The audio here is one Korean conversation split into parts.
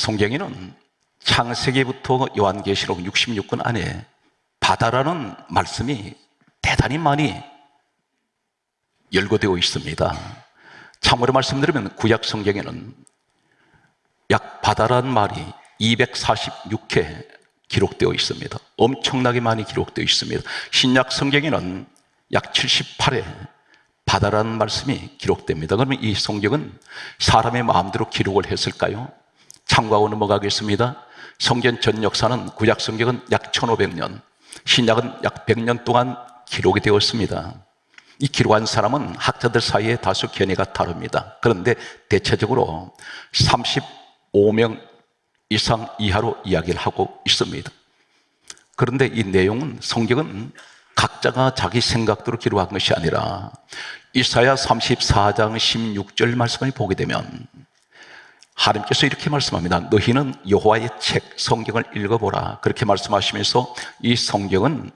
성경에는 창세기부터 요한계시록 66권 안에 바다라는 말씀이 대단히 많이 열거되어 있습니다. 참고로 말씀드리면 구약 성경에는 약 바다라는 말이 246회 기록되어 있습니다. 엄청나게 많이 기록되어 있습니다. 신약 성경에는 약 78회 바다라는 말씀이 기록됩니다. 그러면 이 성경은 사람의 마음대로 기록을 했을까요? 참고하고 넘어가겠습니다. 성경 전 역사는 구약 성경은 약 1500년, 신약은 약 100년 동안 기록이 되었습니다. 이 기록한 사람은 학자들 사이에 다소 견해가 다릅니다. 그런데 대체적으로 35명 이상 이하로 이야기를 하고 있습니다. 그런데 이 내용은, 성경은 각자가 자기 생각대로 기록한 것이 아니라 이사야 34장 16절 말씀을 보게 되면 하나님께서 이렇게 말씀합니다. 너희는 여호와의 책 성경을 읽어보라. 그렇게 말씀하시면서 이 성경은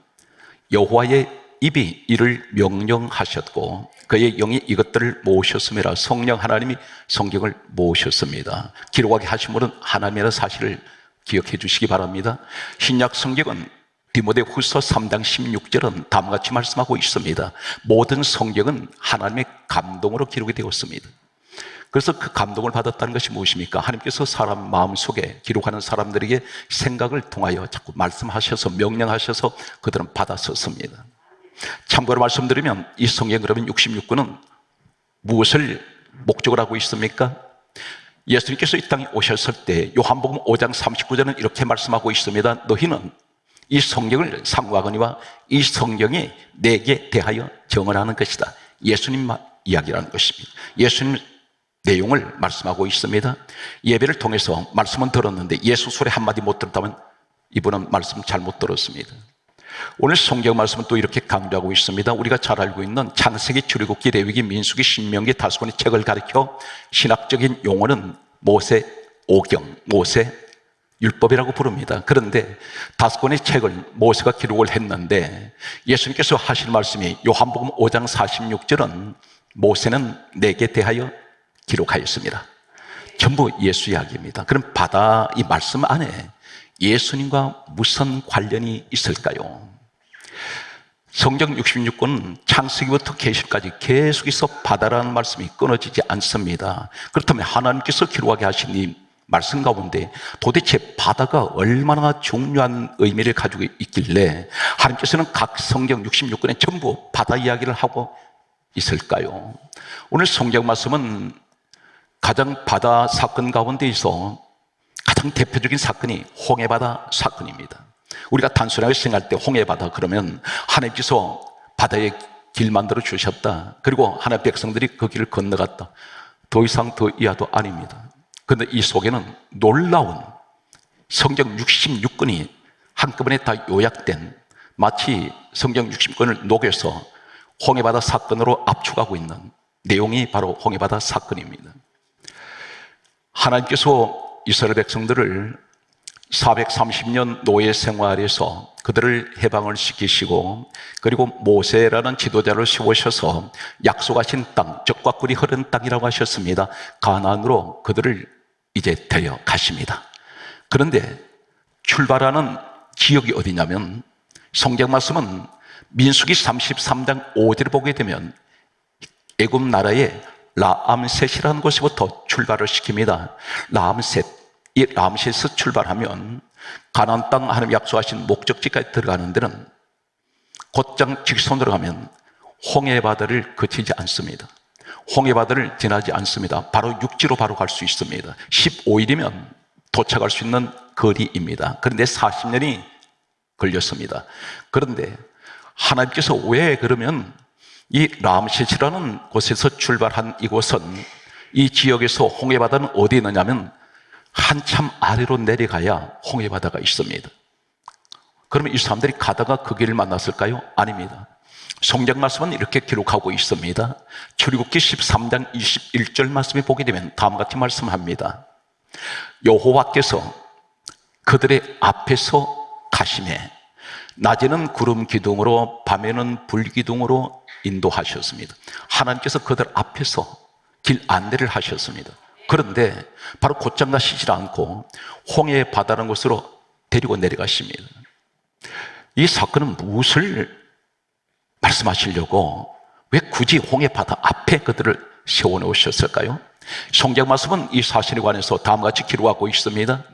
여호와의 입이 이를 명령하셨고 그의 영이 이것들을 모으셨음이라. 성령 하나님이 성경을 모으셨습니다. 기록하게 하신 분은 하나님이라는 사실을 기억해 주시기 바랍니다. 신약 성경은 디모데후서 3장 16절은 다음과 같이 말씀하고 있습니다. 모든 성경은 하나님의 감동으로 기록이 되었습니다. 그래서 그 감동을 받았다는 것이 무엇입니까? 하나님께서 사람 마음속에 기록하는 사람들에게 생각을 통하여 자꾸 말씀하셔서 명령하셔서 그들은 받았었습니다. 참고로 말씀드리면 이 성경 그러면 66권은 무엇을 목적으로 하고 있습니까? 예수님께서 이 땅에 오셨을 때 요한복음 5장 39절은 이렇게 말씀하고 있습니다. 너희는 이 성경을 상고하거니와 이 성경이 내게 대하여 정언하는 것이다. 예수님 이야기라는 것입니다. 예수님 내용을 말씀하고 있습니다. 예배를 통해서 말씀은 들었는데 예수 소리 한마디 못 들었다면 이분은 말씀 잘못 들었습니다. 오늘 성경 말씀은 또 이렇게 강조하고 있습니다. 우리가 잘 알고 있는 창세기, 출애굽기, 레위기, 민수기, 신명기 다섯 권의 책을 가리켜 신학적인 용어는 모세 오경, 모세 율법이라고 부릅니다. 그런데 다섯 권의 책을 모세가 기록을 했는데 예수님께서 하신 말씀이 요한복음 5장 46절은 모세는 내게 대하여 기록하였습니다. 전부 예수 이야기입니다. 그럼 바다 이 말씀 안에 예수님과 무슨 관련이 있을까요? 성경 66권은 창세기부터 계시까지 계속해서 바다라는 말씀이 끊어지지 않습니다. 그렇다면 하나님께서 기록하게 하신 이 말씀 가운데 도대체 바다가 얼마나 중요한 의미를 가지고 있길래 하나님께서는 각 성경 66권에 전부 바다 이야기를 하고 있을까요? 오늘 성경 말씀은 가장 바다 사건 가운데에서 가장 대표적인 사건이 홍해바다 사건입니다. 우리가 단순하게 생각할 때 홍해바다 그러면 하나님께서 바다에 길 만들어 주셨다. 그리고 하나님의 백성들이 그 길을 건너갔다. 더 이상 더 이하도 아닙니다. 그런데 이 속에는 놀라운 성경 66권이 한꺼번에 다 요약된, 마치 성경 60권을 녹여서 홍해바다 사건으로 압축하고 있는 내용이 바로 홍해바다 사건입니다. 하나님께서 이스라엘 백성들을 430년 노예 생활에서 그들을 해방을 시키시고 그리고 모세라는 지도자를 세우셔서 약속하신 땅, 젖과 꿀이 흐르는 땅이라고 하셨습니다. 가나안으로 그들을 이제 데려가십니다. 그런데 출발하는 지역이 어디냐면 성경 말씀은 민수기 33장 5절을 보게 되면 애굽 나라의 라암셋이라는 곳에부터 출발을 시킵니다. 라암셋, 이 라암셋에서 출발하면 가나안 땅 하나님 약속하신 목적지까지 들어가는 데는 곧장 직선으로 가면 홍해바다를 거치지 않습니다. 홍해바다를 지나지 않습니다. 바로 육지로 바로 갈 수 있습니다. 15일이면 도착할 수 있는 거리입니다. 그런데 40년이 걸렸습니다. 그런데 하나님께서 왜 그러면 이 라암셋이라는 곳에서 출발한 이곳은, 이 지역에서 홍해바다는 어디에 있느냐면 한참 아래로 내려가야 홍해바다가 있습니다. 그러면 이 사람들이 가다가 그 길을 만났을까요? 아닙니다. 성경 말씀은 이렇게 기록하고 있습니다. 출애굽기 13장 21절 말씀에 보게 되면 다음과 같이 말씀합니다. 여호와께서 그들의 앞에서 가시매 낮에는 구름 기둥으로 밤에는 불 기둥으로 인도하셨습니다. 하나님께서 그들 앞에서 길 안내를 하셨습니다. 그런데 바로 곧장 가시질 않고 홍해 바다라는 곳으로 데리고 내려가십니다. 이 사건은 무엇을 말씀하시려고 왜 굳이 홍해 바다 앞에 그들을 세워놓으셨을까요? 성경 말씀은 이 사실에 관해서 다음과 같이 기록하고 있습니다.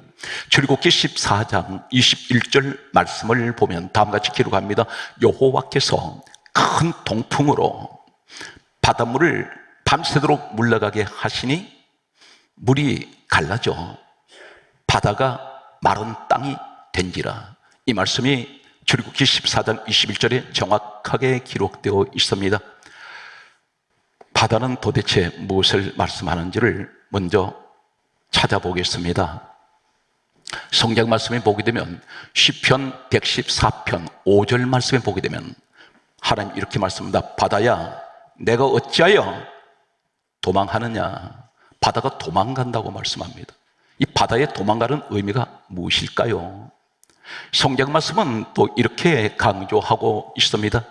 출애굽기 14장 21절 말씀을 보면 다음과 같이 기록합니다. 여호와께서 큰 동풍으로 바닷물을 밤새도록 물러가게 하시니 물이 갈라져 바다가 마른 땅이 된지라. 이 말씀이 출애굽기 14장 21절에 정확하게 기록되어 있습니다. 바다는 도대체 무엇을 말씀하는지를 먼저 찾아보겠습니다. 성경 말씀에 보게 되면 시편 114편 5절 말씀에 보게 되면 하나님 이렇게 말씀합니다. 바다야 내가 어찌하여 도망하느냐. 바다가 도망간다고 말씀합니다. 이 바다에 도망가는 의미가 무엇일까요? 성경 말씀은 또 이렇게 강조하고 있습니다.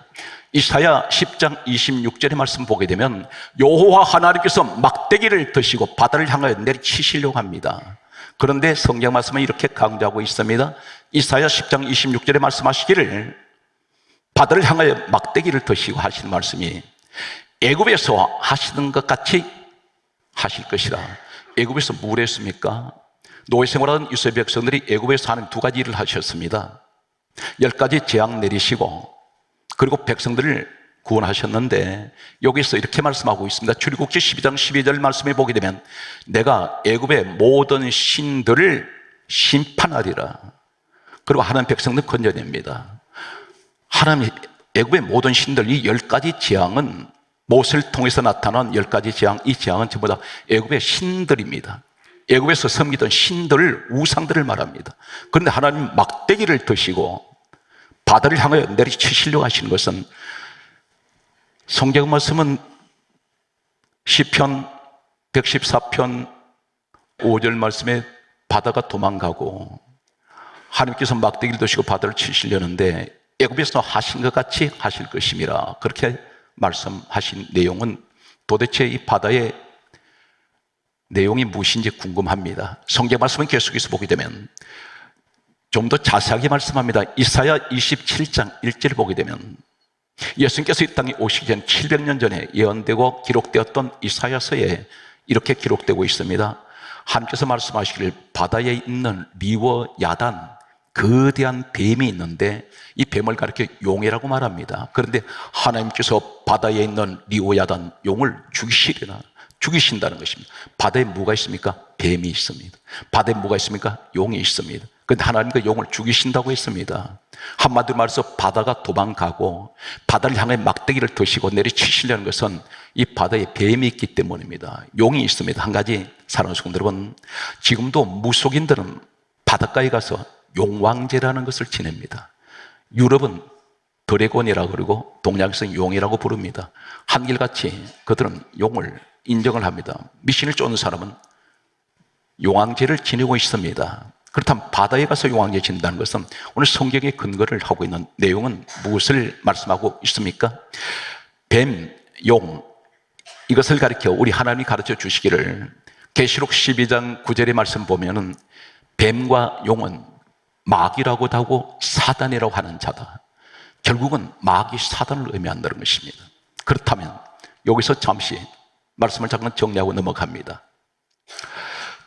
이사야 10장 26절의 말씀 보게 되면 여호와 하나님께서 막대기를 드시고 바다를 향하여 내리치시려고 합니다. 그런데 성경 말씀은 이렇게 강조하고 있습니다. 이사야 10장 26절에 말씀하시기를 바다를 향하여 막대기를 드시고 하시는 말씀이 애굽에서 하시는 것 같이 하실 것이라. 애굽에서 뭘 했습니까? 노예 생활하던 이스라엘 백성들이 애굽에서 하는 두 가지 일을 하셨습니다. 10가지 재앙 내리시고 그리고 백성들을 구원하셨는데 여기서 이렇게 말씀하고 있습니다. 출애굽기 12장 12절 말씀에 보게 되면 내가 애굽의 모든 신들을 심판하리라. 그리고 하나님 백성들 건져냅니다. 하나님 애굽의 모든 신들, 이 10가지 재앙은 모세를 통해서 나타난 10가지 재앙, 이 재앙은 전부 다 애굽의 신들입니다. 애굽에서 섬기던 신들, 우상들을 말합니다. 그런데 하나님 막대기를 드시고 바다를 향하여 내리치시려고 하시는 것은 성경 말씀은 시편 114편 5절 말씀에 바다가 도망가고 하나님께서 막대기를 드시고 바다를 치시려는데 애굽에서 하신 것 같이 하실 것임이라. 그렇게 말씀하신 내용은 도대체 이 바다의 내용이 무엇인지 궁금합니다. 성경 말씀을 계속해서 보게 되면 좀 더 자세하게 말씀합니다. 이사야 27장 1절을 보게 되면 예수님께서 이 땅에 오시기 전 700년 전에 예언되고 기록되었던 이사야서에 이렇게 기록되고 있습니다. 하나님께서 말씀하시기를 바다에 있는 리워 야단 거대한 뱀이 있는데 이 뱀을 가리켜 용이라고 말합니다. 그런데 하나님께서 바다에 있는 리워 야단 용을 죽이시리라. 죽이신다는 것입니다. 바다에 뭐가 있습니까? 뱀이 있습니다. 바다에 뭐가 있습니까? 용이 있습니다. 그런데 하나님 그 용을 죽이신다고 했습니다. 한마디로 말해서 바다가 도망가고 바다를 향해 막대기를 드시고 내리치시려는 것은 이 바다에 뱀이 있기 때문입니다. 용이 있습니다. 한 가지 사랑하는 성도 여러분, 지금도 무속인들은 바닷가에 가서 용왕제라는 것을 지냅니다. 유럽은 드래곤이라고 그러고 동양에서는 용이라고 부릅니다. 한결같이 그들은 용을 인정을 합니다. 미신을 쫓는 사람은 용왕제를 지내고 있습니다. 그렇다면 바다에 가서 용왕제 지낸다는 것은 오늘 성경에 근거를 하고 있는 내용은 무엇을 말씀하고 있습니까? 뱀, 용, 이것을 가리켜 우리 하나님이 가르쳐 주시기를 계시록 12장 9절의 말씀 보면은 뱀과 용은 마귀라고도 하고 사단이라고 하는 자다. 결국은 마귀 사단을 의미한다는 것입니다. 그렇다면 여기서 잠시 말씀을 잠깐 정리하고 넘어갑니다.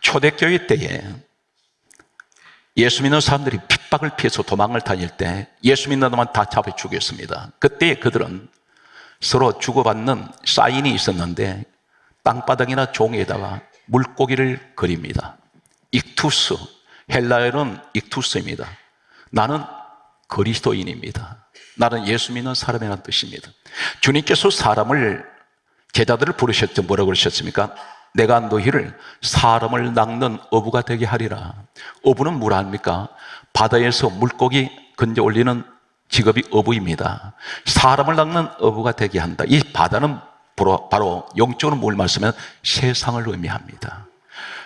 초대교회 때에 예수 믿는 사람들이 핍박을 피해서 도망을 다닐 때 예수 믿는 놈은 다 잡아 죽였습니다. 그때 그들은 서로 주고받는 사인이 있었는데 땅바닥이나 종이에다가 물고기를 그립니다. 익투스, 헬라어는 익투스입니다. 나는 그리스도인입니다. 나는 예수 믿는 사람이라는 뜻입니다. 주님께서 제자들을 부르셨죠. 뭐라고 그러셨습니까? 내가 너희를 사람을 낚는 어부가 되게 하리라. 어부는 뭐라 합니까? 바다에서 물고기 건져 올리는 직업이 어부입니다. 사람을 낚는 어부가 되게 한다. 이 바다는 바로 영적으로 뭘 말씀하면 세상을 의미합니다.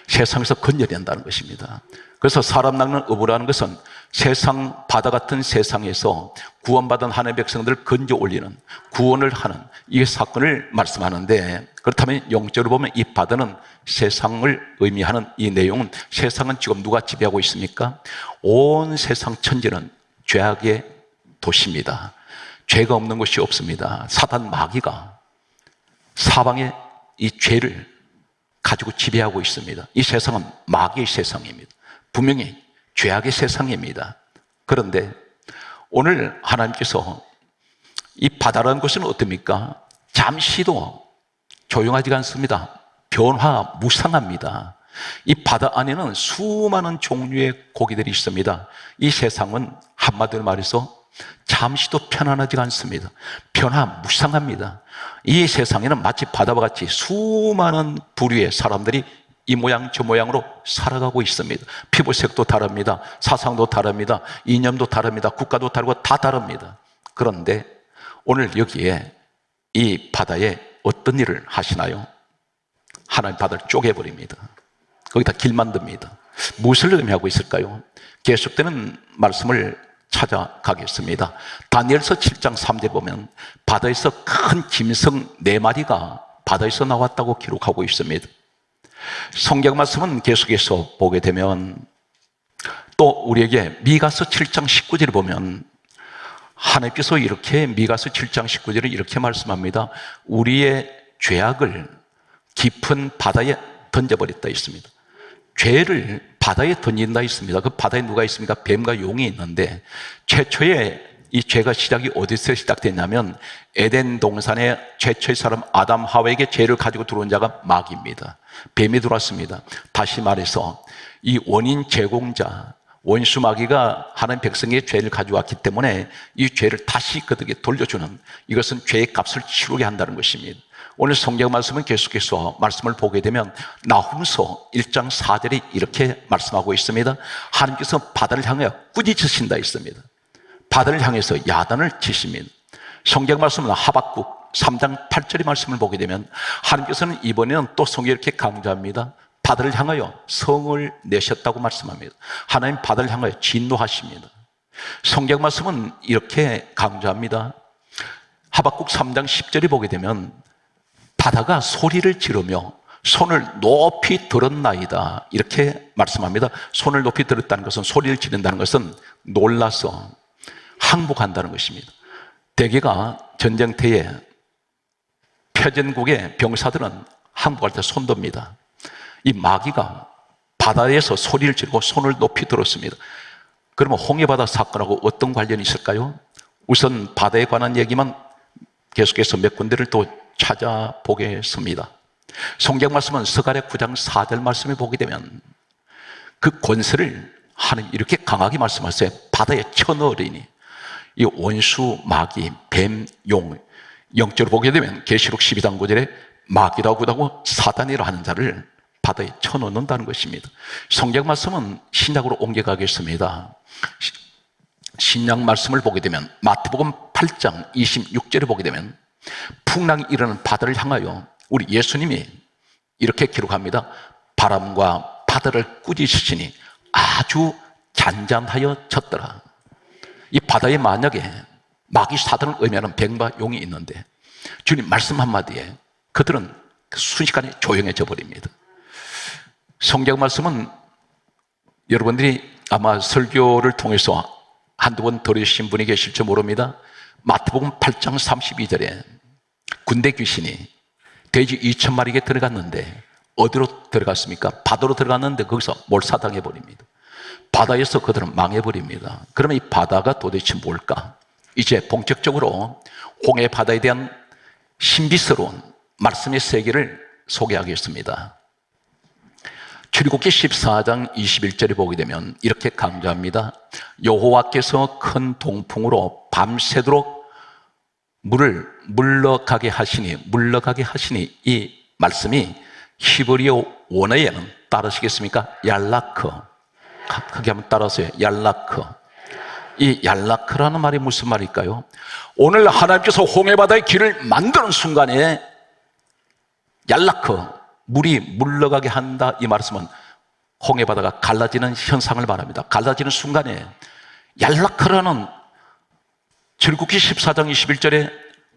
세상에서 건져야 된다는 것입니다. 그래서 사람 낚는 어부라는 것은 세상 바다 같은 세상에서 구원받은 하나님의 백성들을 건져 올리는, 구원을 하는 이 사건을 말씀하는데, 그렇다면 영적으로 보면 이 바다는 세상을 의미하는 이 내용은, 세상은 지금 누가 지배하고 있습니까? 온 세상 천지는 죄악의 도시입니다. 죄가 없는 곳이 없습니다. 사단 마귀가 사방에 이 죄를 가지고 지배하고 있습니다. 이 세상은 마귀의 세상입니다. 분명히 죄악의 세상입니다. 그런데 오늘 하나님께서 이 바다라는 것은 어떻습니까? 잠시도 조용하지 않습니다. 변화무쌍합니다. 이 바다 안에는 수많은 종류의 고기들이 있습니다. 이 세상은 한마디로 말해서 잠시도 편안하지 않습니다. 변화무쌍합니다. 이 세상에는 마치 바다와 같이 수많은 부류의 사람들이 이 모양 저 모양으로 살아가고 있습니다. 피부색도 다릅니다. 사상도 다릅니다. 이념도 다릅니다. 국가도 다르고 다 다릅니다. 그런데 오늘 여기에 이 바다에 어떤 일을 하시나요? 하나님 바다를 쪼개버립니다. 거기다 길 만듭니다. 무엇을 의미하고 있을까요? 계속되는 말씀을 찾아가겠습니다. 다니엘서 7장 3절 보면 바다에서 큰 짐승 4마리가 바다에서 나왔다고 기록하고 있습니다. 성경 말씀은 계속해서 보게 되면 또 우리에게 미가서 7장 19절을 보면 하나님께서 이렇게 미가서 7장 19절을 이렇게 말씀합니다. 우리의 죄악을 깊은 바다에 던져버렸다 있습니다. 죄를 바다에 던진다 있습니다. 그 바다에 누가 있습니까? 뱀과 용이 있는데 최초의 이 죄가 시작이 어디서 시작됐냐면 에덴 동산에 최초의 사람 아담 하와에게 죄를 가지고 들어온 자가 마귀입니다. 뱀이 들어왔습니다. 다시 말해서 이 원인 제공자 원수 마귀가 하나님 백성의 죄를 가져왔기 때문에 이 죄를 다시 그들에게 돌려주는, 이것은 죄의 값을 치르게 한다는 것입니다. 오늘 성경 말씀은 계속해서 말씀을 보게 되면 나훔서 1장 4절이 이렇게 말씀하고 있습니다. 하나님께서 바다를 향하여 꾸짖으신다 있습니다. 바다를 향해서 야단을 치십니다. 성경 말씀은 하박국 3장 8절의 말씀을 보게 되면 하나님께서는 이번에는 또 성경에 이렇게 강조합니다. 바다를 향하여 성을 내셨다고 말씀합니다. 하나님 바다를 향하여 진노하십니다. 성경 말씀은 이렇게 강조합니다. 하박국 3장 10절에 보게 되면 바다가 소리를 지르며 손을 높이 들었나이다 이렇게 말씀합니다. 손을 높이 들었다는 것은, 소리를 지른다는 것은 놀라서 항복한다는 것입니다. 대개가 전쟁터에 패전국의 병사들은 항복할 때 손 듭니다. 이 마귀가 바다에서 소리를 지르고 손을 높이 들었습니다. 그러면 홍해바다 사건하고 어떤 관련이 있을까요? 우선 바다에 관한 얘기만 계속해서 몇 군데를 또 찾아보겠습니다. 성경 말씀은 스가랴 9장 4절 말씀을 보게 되면 그 권세를 하나님 이렇게 강하게 말씀하세요. 바다에 쳐넣으리니, 이 원수 마귀 뱀 용, 영적으로 보게 되면 계시록 12장 9절에 마귀라고 하고 사단이라 하는 자를 바다에 쳐넣는다는 것입니다. 성경 말씀은 신약으로 옮겨가겠습니다. 신약 말씀을 보게 되면 마태복음 8장 26절에 보게 되면 풍랑이 일어나는 바다를 향하여 우리 예수님이 이렇게 기록합니다. 바람과 바다를 꾸짖으시니 아주 잔잔하여 졌더라. 이 바다에 만약에 마귀 사단을 의미하는 뱀과 용이 있는데 주님 말씀 한마디에 그들은 순식간에 조용해져 버립니다. 성경 말씀은 여러분들이 아마 설교를 통해서 한두 번 들으신 분이 계실지 모릅니다. 마태복음 8장 32절에 군대 귀신이 돼지 2,000마리에게 들어갔는데 어디로 들어갔습니까? 바다로 들어갔는데 거기서 몰사당해 버립니다. 바다에서 그들은 망해 버립니다. 그러면 이 바다가 도대체 뭘까? 이제 본격적으로 홍해 바다에 대한 신비스러운 말씀의 세계를 소개하겠습니다. 출애굽기 14장 21절에 보게 되면 이렇게 강조합니다. 여호와께서 큰 동풍으로 밤새도록 물을 물러가게 하시니 이 말씀이 히브리어 원어에는 따르시겠습니까? 얄라크. 크게 한번 따라하세요. 얄라크. 이 얄라크라는 말이 무슨 말일까요? 오늘 하나님께서 홍해바다의 길을 만드는 순간에 얄라크, 물이 물러가게 한다. 이 말씀은 홍해 바다가 갈라지는 현상을 말합니다. 갈라지는 순간에 얄라크라는 출애굽기 14장 21절에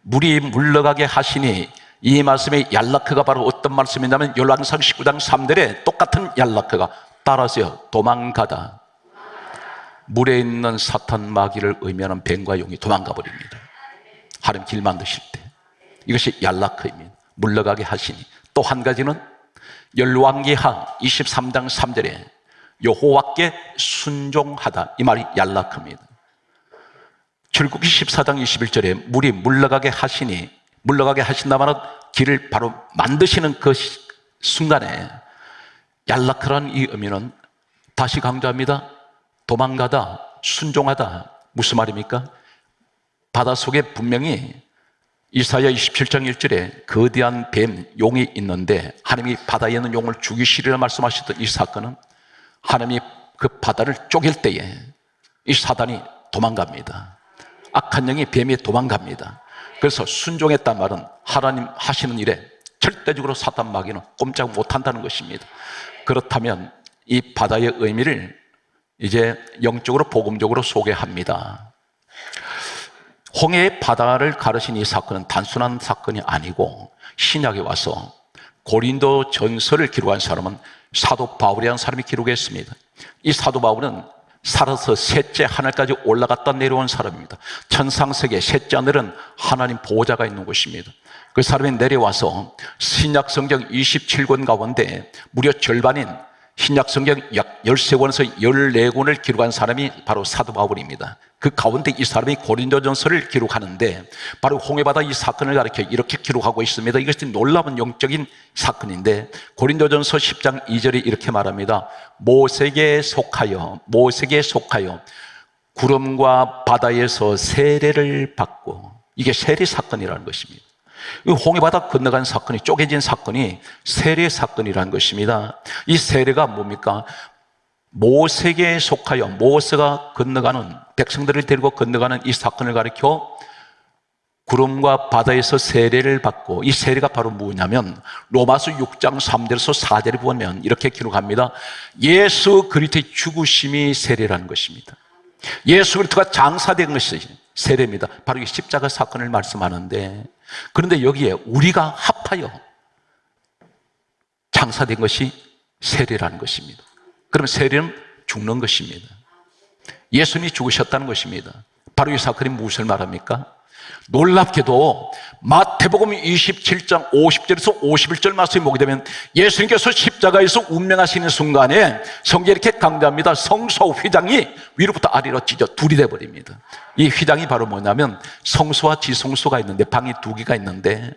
물이 물러가게 하시니, 이 말씀의 얄라크가 바로 어떤 말씀이냐면 열왕기상 19장 3절에 똑같은 얄라크가 따라서요, 도망가다. 물에 있는 사탄 마귀를 의미하는 뱀과 용이 도망가 버립니다. 하나님 길 만드실 때 이것이 얄라크입니다. 물러가게 하시니. 또 한 가지는 열왕기하 23장 3절에 여호와께 순종하다. 이 말이 얄라크입니다. 출애굽기 14장 21절에 물이 물러가게 하시니, 물러가게 하신다마는 길을 바로 만드시는 그 순간에 얄라크라는 이 의미는, 다시 강조합니다, 도망가다, 순종하다. 무슨 말입니까? 바닷속에 분명히 이사야 27장 1절에 거대한 뱀, 용이 있는데 하나님이 바다에 있는 용을 죽이시리라 말씀하셨던 이 사건은 하나님이 그 바다를 쪼갤 때에 이 사단이 도망갑니다. 악한 영이 뱀에 도망갑니다. 그래서 순종했단 말은 하나님 하시는 일에 절대적으로 사단 마귀는 꼼짝 못한다는 것입니다. 그렇다면 이 바다의 의미를 이제 영적으로 복음적으로 소개합니다. 홍해의 바다를 가르신 이 사건은 단순한 사건이 아니고, 신약에 와서 고린도 전서를 기록한 사람은 사도 바울이라는 사람이 기록했습니다. 이 사도 바울은 살아서 셋째 하늘까지 올라갔다 내려온 사람입니다. 천상세계 셋째 하늘은 하나님 보호자가 있는 곳입니다. 그 사람이 내려와서 신약 성경 27권 가운데 무려 절반인 신약 성경 약 13권에서 14권을 기록한 사람이 바로 사도 바울입니다. 그 가운데 이 사람이 고린도전서를 기록하는데 바로 홍해바다 이 사건을 가리켜 이렇게 기록하고 있습니다. 이것이 놀라운 영적인 사건인데, 고린도전서 10장 2절에 이렇게 말합니다. 모세에게 속하여 구름과 바다에서 세례를 받고, 이게 세례 사건이라는 것입니다. 홍해바다 건너간 사건이, 쪼개진 사건이 세례 사건이라는 것입니다. 이 세례가 뭡니까? 모세에게 속하여, 모세가 건너가는, 백성들을 데리고 건너가는 이 사건을 가리켜 구름과 바다에서 세례를 받고, 이 세례가 바로 뭐냐면 로마서 6장 3절에서 4절에 보면 이렇게 기록합니다. 예수 그리스도의 죽으심이 세례라는 것입니다. 예수 그리스도가 장사된 것이 세례입니다. 바로 이 십자가 사건을 말씀하는데, 그런데 여기에 우리가 합하여 장사된 것이 세례라는 것입니다. 그럼 세례는 죽는 것입니다. 예수님이 죽으셨다는 것입니다. 바로 이 사건이 무엇을 말합니까? 놀랍게도 마태복음 27장 50절에서 51절 말씀이 보게 되면 예수님께서 십자가에서 운명하시는 순간에 성경에 이렇게 강조합니다. 성소 휘장이 위로부터 아래로 찢어 둘이 돼버립니다. 이 휘장이 바로 뭐냐면 성소와 지성소가 있는데, 방이 두 개가 있는데,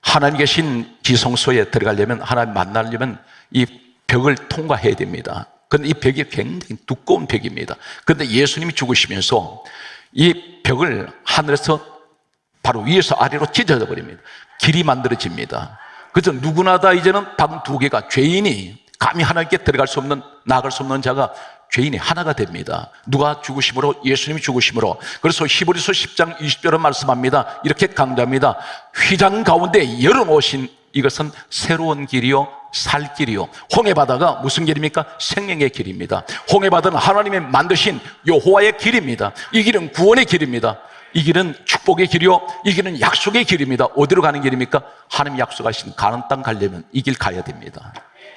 하나님 계신 지성소에 들어가려면, 하나님 만나려면 이 벽을 통과해야 됩니다. 그런데 이 벽이 굉장히 두꺼운 벽입니다. 그런데 예수님이 죽으시면서 이 벽을 하늘에서 바로 위에서 아래로 찢어져 버립니다. 길이 만들어집니다. 그래서 누구나 다 이제는 방 두 개가, 죄인이 감히 하나님께 들어갈 수 없는, 나아갈 수 없는 자가 죄인이 하나가 됩니다. 누가 죽으심으로? 예수님이 죽으심으로. 그래서 히브리서 10장 20절은 말씀합니다. 이렇게 강조합니다. 휘장 가운데 열어놓으신 이것은 새로운 길이요 살 길이요. 홍해바다가 무슨 길입니까? 생명의 길입니다. 홍해바다는 하나님이 만드신 여호와의 길입니다. 이 길은 구원의 길입니다. 이 길은 축복의 길이요, 이 길은 약속의 길입니다. 어디로 가는 길입니까? 하나님이 약속하신 가나안 땅 가려면 이 길 가야 됩니다.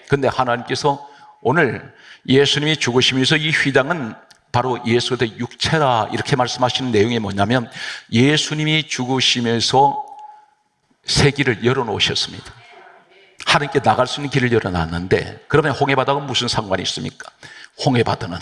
그런데 하나님께서 오늘 예수님이 죽으시면서 이 휘장은 바로 예수의 육체라 이렇게 말씀하시는 내용이 뭐냐면, 예수님이 죽으시면서 새 길을 열어놓으셨습니다. 하나님께 나갈 수 있는 길을 열어놨는데, 그러면 홍해바다가 무슨 상관이 있습니까? 홍해바다는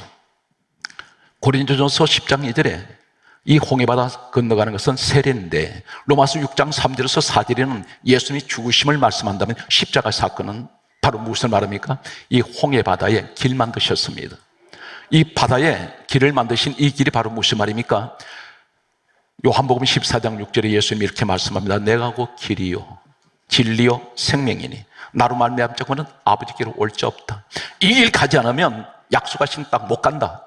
고린도전서 10장 2절에 이 홍해바다 건너가는 것은 세례인데, 로마서 6장 3절에서 4절에는 예수님이 죽으심을 말씀한다면 십자가 사건은 바로 무엇을 말합니까? 이 홍해바다에 길 만드셨습니다. 이 바다에 길을 만드신 이 길이 바로 무슨 말입니까? 요한복음 14장 6절에 예수님이 이렇게 말씀합니다. 내가 곧 길이요 진리요 생명이니 나로 말미암지 않고는 아버지께로 올 자 없다. 이 길 가지 않으면 약속하신 땅 못 간다.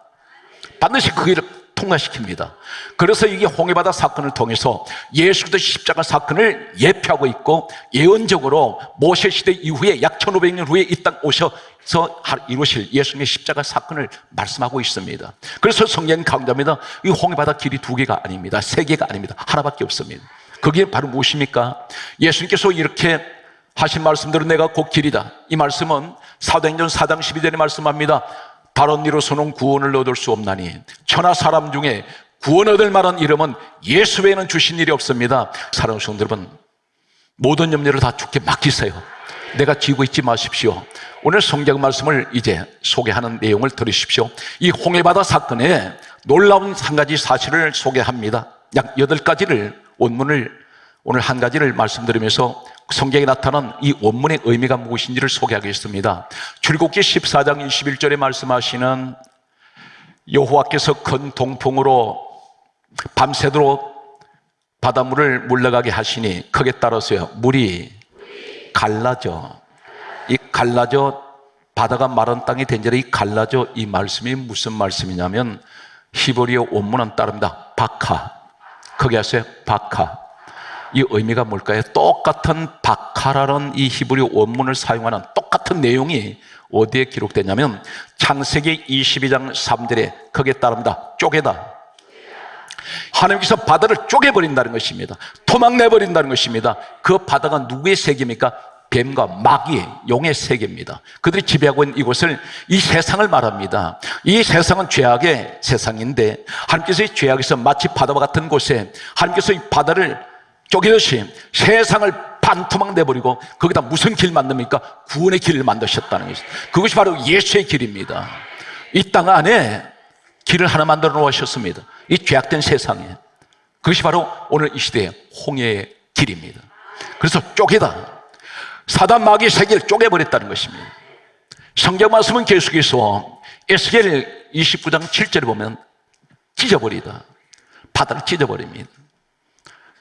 반드시 그 길을 통과시킵니다. 그래서 이게 홍해바다 사건을 통해서 예수 그리스도 십자가 사건을 예표하고 있고, 예언적으로 모세 시대 이후에 약 1500년 후에 이 땅 오셔서 이루실 예수님의 십자가 사건을 말씀하고 있습니다. 그래서 성경 강조합니다. 이 홍해바다 길이 2개가 아닙니다. 3개가 아닙니다. 하나밖에 없습니다. 그게 바로 무엇입니까? 예수님께서 이렇게 하신 말씀대로 내가 곧 길이다. 이 말씀은 사도행전 4장 12절에 말씀합니다. 다른 이로서는 구원을 얻을 수 없나니 천하 사람 중에 구원 얻을 만한 이름은 예수 외에는 주신 일이 없습니다. 사랑하는 성도 여러분, 모든 염려를 다 주께 맡기세요. 내가 지고 있지 마십시오. 오늘 성경 말씀을 이제 소개하는 내용을 들으십시오. 이 홍해바다 사건에 놀라운 한 가지 사실을 소개합니다. 약 8가지를 원문을 오늘 한 가지를 말씀드리면서 성경에 나타난 이 원문의 의미가 무엇인지를 소개하겠습니다. 출애굽기 14장 21절에 말씀하시는 여호와께서 큰 동풍으로 밤새도록 바닷물을 물러가게 하시니 거기에 따라서요 물이 갈라져, 이 갈라져 바다가 마른 땅이 된 자리, 이 갈라져, 이 말씀이 무슨 말씀이냐면 히브리어 원문은 따릅니다. 바카. 거기 하세요. 바카. 이 의미가 뭘까요? 똑같은 바카라는 이 히브리 원문을 사용하는 똑같은 내용이 어디에 기록되냐면 창세기 22장 3절에 거기에 따릅니다. 쪼개다. 하나님께서 바다를 쪼개버린다는 것입니다. 토막내버린다는 것입니다. 그 바다가 누구의 세계입니까? 뱀과 마귀, 용의 세계입니다. 그들이 지배하고 있는 이곳을, 이 세상을 말합니다. 이 세상은 죄악의 세상인데 하나님께서 이 죄악에서 마치 바다와 같은 곳에 하나님께서 이 바다를 쪼개듯이 세상을 반토막 내버리고 거기다 무슨 길 만듭니까? 구원의 길을 만드셨다는 것입니다. 그것이 바로 예수의 길입니다. 이 땅 안에 길을 하나 만들어 놓으셨습니다. 이 죄악된 세상에. 그것이 바로 오늘 이 시대의 홍해의 길입니다. 그래서 쪼개다. 사단 마귀의 세계를 쪼개버렸다는 것입니다. 성경 말씀은 계속해서 에스겔 29장 7절에 보면 찢어버리다. 바다를 찢어버립니다.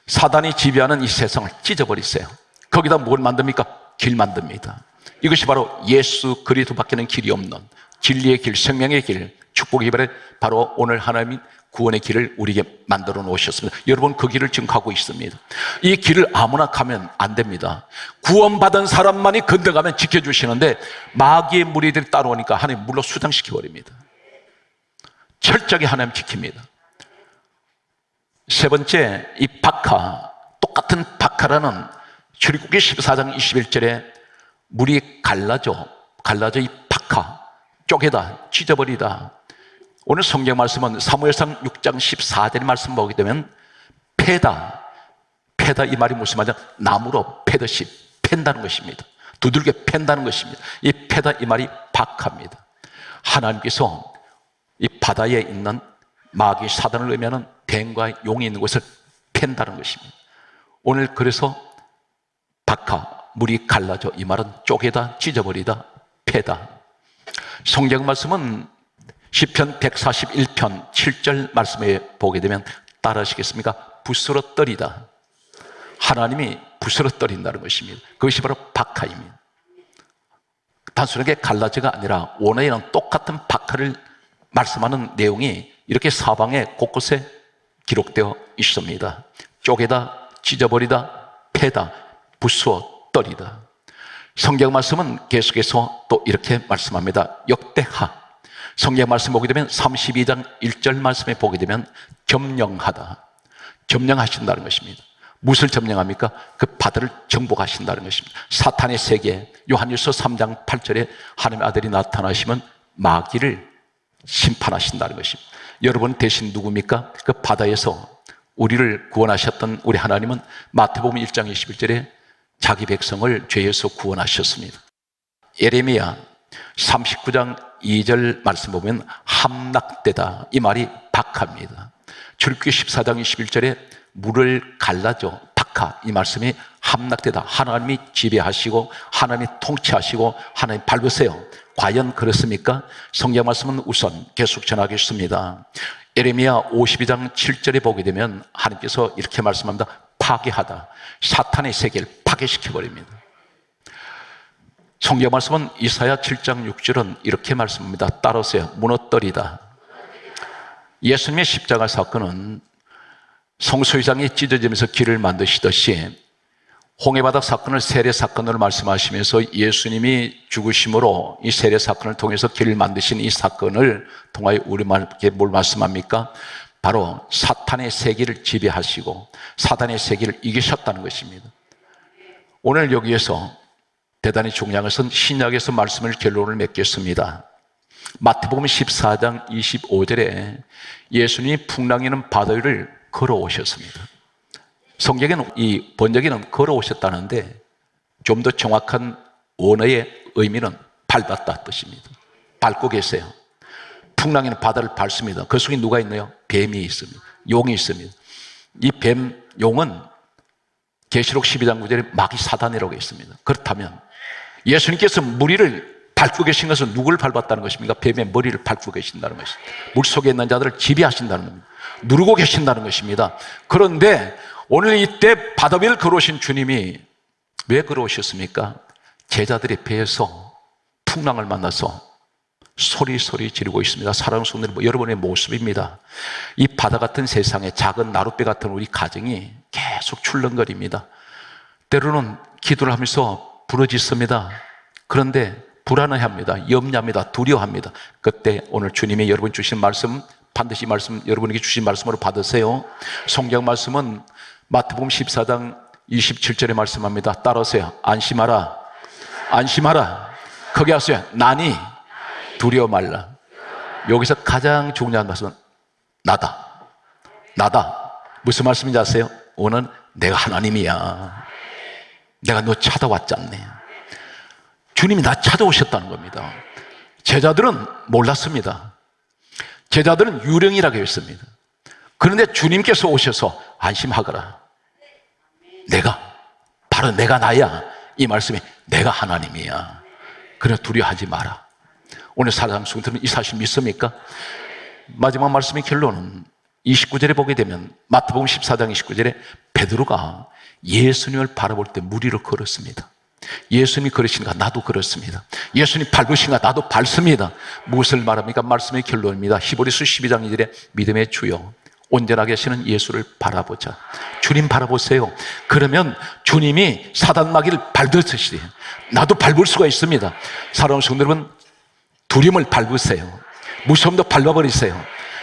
사단이 지배하는 이 세상을 찢어버리세요. 거기다 뭘 만듭니까? 길 만듭니다. 이것이 바로 예수 그리스도밖에는 길이 없는 진리의 길, 생명의 길, 축복의 길에 바로 오늘 하나님이 구원의 길을 우리에게 만들어 놓으셨습니다. 여러분 그 길을 지금 가고 있습니다. 이 길을 아무나 가면 안 됩니다. 구원받은 사람만이 건너가면 지켜주시는데 마귀의 무리들이 따라오니까 하나님 물로 수장시켜버립니다. 철저하게 하나님 지킵니다. 세 번째, 이 바카, 똑같은 바카라는 출애굽기 14장 21절에 물이 갈라져 이 바카, 쪼개다, 찢어버리다. 오늘 성경 말씀은 사무엘상 6장 14절의 말씀 보게 되면 패다 이 말이 무슨 말이냐? 나무로 패듯이 팬다는 것입니다. 두들겨 팬다는 것입니다. 이 패다 이 말이 바카입니다. 하나님께서 이 바다에 있는 마귀 사단을 의미하는 뱀과 용이 있는 곳을 팬다는 것입니다. 오늘 그래서 바카, 물이 갈라져, 이 말은 쪼개다, 찢어버리다, 패다. 성경 말씀은 시편 141편 7절 말씀에 보게 되면 따라하시겠습니까? 부스러뜨리다. 하나님이 부스러뜨린다는 것입니다. 그것이 바로 바카입니다. 단순하게 갈라져가 아니라 원어에는 똑같은 바카를 말씀하는 내용이 이렇게 사방에 곳곳에 기록되어 있습니다. 쪼개다, 찢어버리다, 패다, 부수어뜨리다. 성경 말씀은 계속해서 또 이렇게 말씀합니다. 역대하. 성경 말씀 보게 되면 32장 1절 말씀에 보게 되면 점령하다. 점령하신다는 것입니다. 무엇을 점령합니까? 그 바다를 정복하신다는 것입니다. 사탄의 세계, 요한일서 3장 8절에 하나님의 아들이 나타나시면 마귀를 심판하신다는 것입니다. 여러분 대신 누굽니까? 그 바다에서 우리를 구원하셨던 우리 하나님은 마태복음 1장 21절에 자기 백성을 죄에서 구원하셨습니다. 예레미야 39장 2절 말씀 보면 함락되다, 이 말이 박합니다. 출애굽기 14장 21절에 물을 갈라져, 박하, 이 말씀이 함락되다. 하나님이 지배하시고 하나님이 통치하시고 하나님 밟으세요. 과연 그렇습니까? 성경 말씀은 우선 계속 전하겠습니다. 예레미야 52장 7절에 보게 되면 하나님께서 이렇게 말씀합니다. 파괴하다. 사탄의 세계를 파괴시켜버립니다. 성경 말씀은 이사야 7장 6절은 이렇게 말씀합니다. 따라서요. 무너뜨리다. 예수님의 십자가 사건은 성소유장이 찢어지면서 길을 만드시듯이 홍해바다 사건을 세례 사건으로 말씀하시면서 예수님이 죽으심으로 이 세례 사건을 통해서 길을 만드신 이 사건을 통하여 우리에게 뭘 말씀합니까? 바로 사탄의 세계를 지배하시고 사단의 세계를 이기셨다는 것입니다. 오늘 여기에서 대단히 중요한 것은 신약에서 말씀을 결론을 맺겠습니다. 마태복음 14장 25절에 예수님이 풍랑이는 바다 위를 걸어오셨습니다. 성경에는 이 번역에는 걸어오셨다는데 좀 더 정확한 원어의 의미는 밟았다 뜻입니다. 밟고 계세요. 풍랑이는 바다를 밟습니다. 그 속에 누가 있나요? 뱀이 있습니다. 용이 있습니다. 이 뱀, 용은 계시록 12장 9절에 마귀 사단이라고 있습니다. 그렇다면 예수님께서 무리를 밟고 계신 것은 누구를 밟았다는 것입니까? 뱀의 머리를 밟고 계신다는 것입니다. 물속에 있는 자들을 지배하신다는 겁니다. 누르고 계신다는 것입니다. 그런데 오늘 이때 바다 위를 걸어오신 주님이 왜 걸어오셨습니까? 제자들의 배에서 풍랑을 만나서 소리 지르고 있습니다. 사랑하는 성도들, 여러분의 모습입니다. 이 바다 같은 세상에 작은 나룻배 같은 우리 가정이 계속 출렁거립니다. 때로는 기도를 하면서 부러지습니다. 그런데 불안해합니다. 염려합니다. 두려워합니다. 그때 오늘 주님이 여러분 주신 말씀, 반드시 말씀, 여러분에게 주신 말씀으로 받으세요. 성경 말씀은 마태복음 14장 27절에 말씀합니다. 따라오세요. 안심하라. 안심하라. 거기 하세요. 나니 두려워 말라. 여기서 가장 중요한 말씀은 나다. 나다. 무슨 말씀인지 아세요? 오늘 내가 하나님이야. 내가 너 찾아왔잖네. 주님이 나 찾아오셨다는 겁니다. 제자들은 몰랐습니다. 제자들은 유령이라고 했습니다. 그런데 주님께서 오셔서 안심하거라. 바로 내가 나야. 이 말씀이 내가 하나님이야. 그래 두려워하지 마라. 오늘 사랑 성도들은 이 사실 믿습니까? 마지막 말씀의 결론은 29절에 보게 되면 마태복음 14장 29절에 베드로가 예수님을 바라볼 때 무리를 걸었습니다. 예수님이 걸으신가 나도 그렇습니다. 예수님 밟으신가 나도 밟습니다. 무엇을 말합니까? 말씀의 결론입니다. 히브리서 12장 2절에 믿음의 주여 온전하게 하시는 예수를 바라보자. 주님 바라보세요. 그러면 주님이 사단 마귀를 밟으시되 나도 밟을 수가 있습니다. 사랑하는 성도 여러분, 두려움을 밟으세요. 무서움도 밟아버리세요.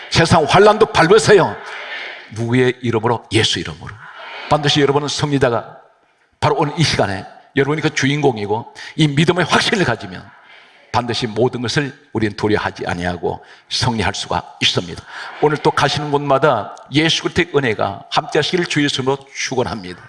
세상 환난도 밟으세요. 누구의 이름으로? 예수 이름으로. 반드시 여러분은 승리자가 바로 오늘 이 시간에 여러분이 그 주인공이고 이 믿음의 확신을 가지면 반드시 모든 것을 우리는 두려워하지 아니하고 승리할 수가 있습니다. 오늘 또 가시는 곳마다 예수 그리스도의 은혜가 함께 하시기를 주 예수님으로 축원합니다.